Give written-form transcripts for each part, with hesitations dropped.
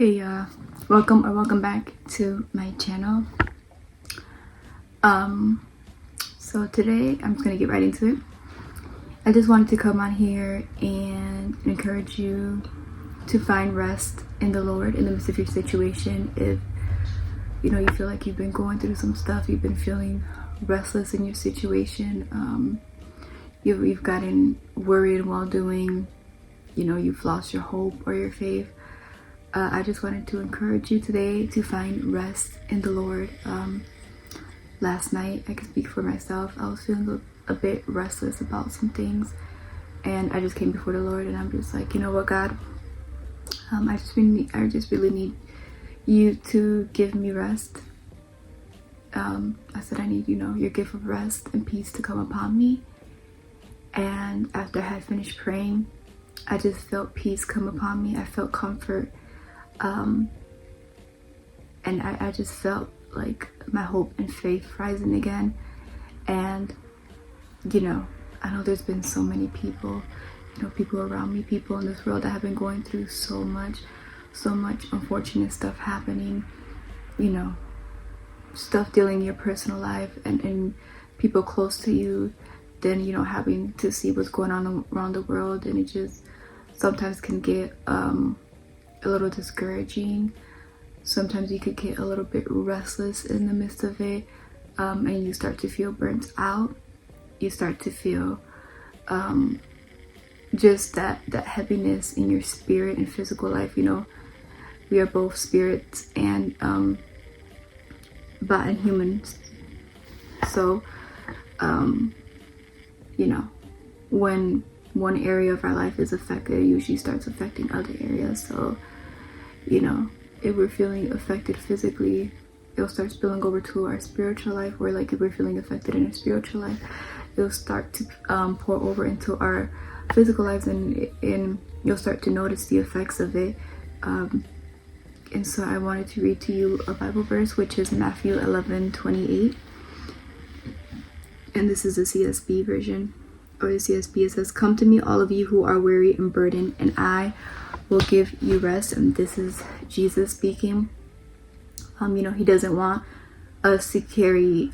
Hey welcome back to my channel. So today I'm just gonna get right into it. I just wanted to come on here and encourage you to find rest in the Lord in the midst of your situation. If you feel like you've been going through some stuff, you've been feeling restless in your situation, you've gotten worried while doing, you've lost your hope or your faith. I just wanted to encourage you today to find rest in the Lord. Last night, I can speak for myself, I was feeling a bit restless about some things, and I just came before the Lord and I'm just like, you know what, God, I just really need you to give me rest. I said I need, your gift of rest and peace to come upon me. And after I had finished praying, I just felt peace come upon me. I felt comfort. And I just felt like my hope and faith rising again. And I know there's been so many people, people around me, people in this world that have been going through so much unfortunate stuff happening, stuff dealing in your personal life, and people close to you, then having to see what's going on around the world, and it just sometimes can get a little discouraging. Sometimes you could get a little bit restless in the midst of it, and you start to feel burnt out. You start to feel just that heaviness in your spirit and physical life. We are both spirits and body and humans. So when one area of our life is affected, it usually starts affecting other areas. So if we're feeling affected physically, it'll start spilling over to our spiritual life, or like if we're feeling affected in our spiritual life, it'll start to pour over into our physical lives, and you'll start to notice the effects of it. And so I wanted to read to you a Bible verse, which is Matthew 11:28, and this is the CSB version, or the CSB. It says, "Come to me, all of you who are weary and burdened, and I will give you rest." And this is Jesus speaking. He doesn't want us to carry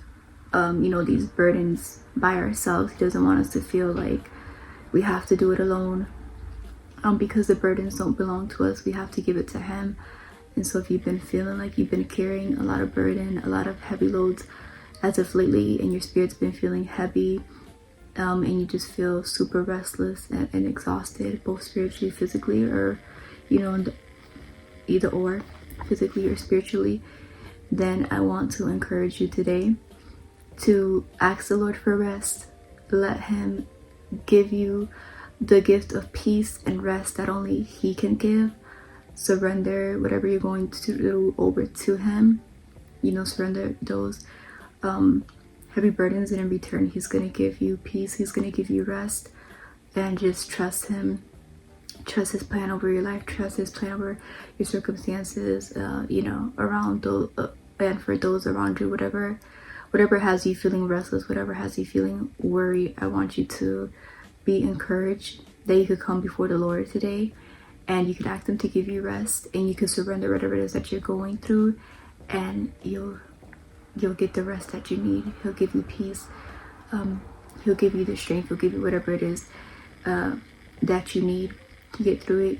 these burdens by ourselves. He doesn't want us to feel like we have to do it alone, because the burdens don't belong to us. We have to give it to him. And so if you've been feeling like you've been carrying a lot of burden, a lot of heavy loads as of lately, and your spirit's been feeling heavy, and you just feel super restless and exhausted, both spiritually, physically, or either or, physically or spiritually, then I want to encourage you today to ask the Lord for rest. Let him give you the gift of peace and rest that only he can give. Surrender whatever you're going to do over to him. Surrender those heavy burdens, and in return he's going to give you peace. He's going to give you rest, and just trust him. Trust his plan over your life. Trust his plan over your circumstances, around those, and for those around you. Whatever has you feeling restless, whatever has you feeling worried, I want you to be encouraged that you could come before the Lord today, and you could ask him to give you rest, and you can surrender whatever it is that you're going through, and you'll get the rest that you need. He'll give you peace. He'll give you the strength. He'll give you whatever it is that you need to get through it.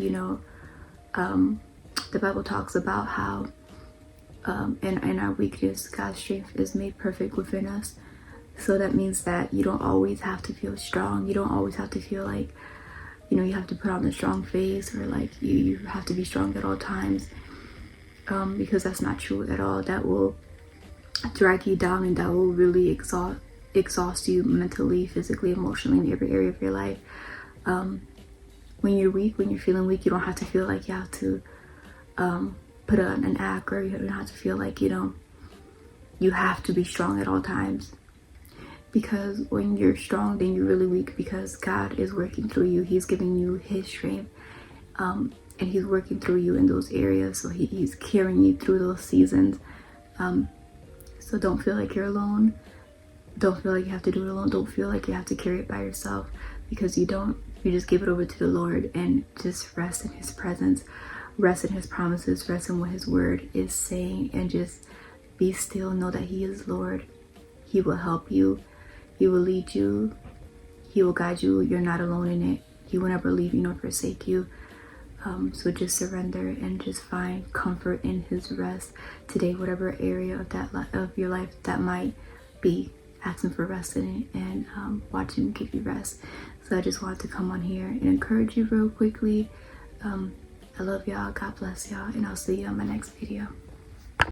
The Bible talks about how in our weakness, God's strength is made perfect within us. So that means that you don't always have to feel strong. You don't always have to feel like you have to put on the strong face, or like you have to be strong at all times, because that's not true at all. That will drag you down, and that will really exhaust you mentally, physically, emotionally, in every area of your life. When you're weak, when you're feeling weak, you don't have to feel like you have to put on an act, or you don't have to feel like you have to be strong at all times. Because when you're strong, then you're really weak, because God is working through you. He's giving you his strength, and he's working through you in those areas. So he's carrying you through those seasons. So don't feel like you're alone. Don't feel like you have to do it alone. Don't feel like you have to carry it by yourself, because you don't. You just give it over to the Lord and just rest in his presence. rest in his promises, rest in what his word is saying, and just be still. Know that he is Lord. He will help you. He will lead you. He will guide you. You're not alone in it. He will never leave you nor forsake you. So just surrender and just find comfort in his rest today. Whatever area of your life that might be, ask him for rest in it, and watch him give you rest. So I just wanted to come on here and encourage you real quickly. I love y'all. God bless y'all, and I'll see you on my next video.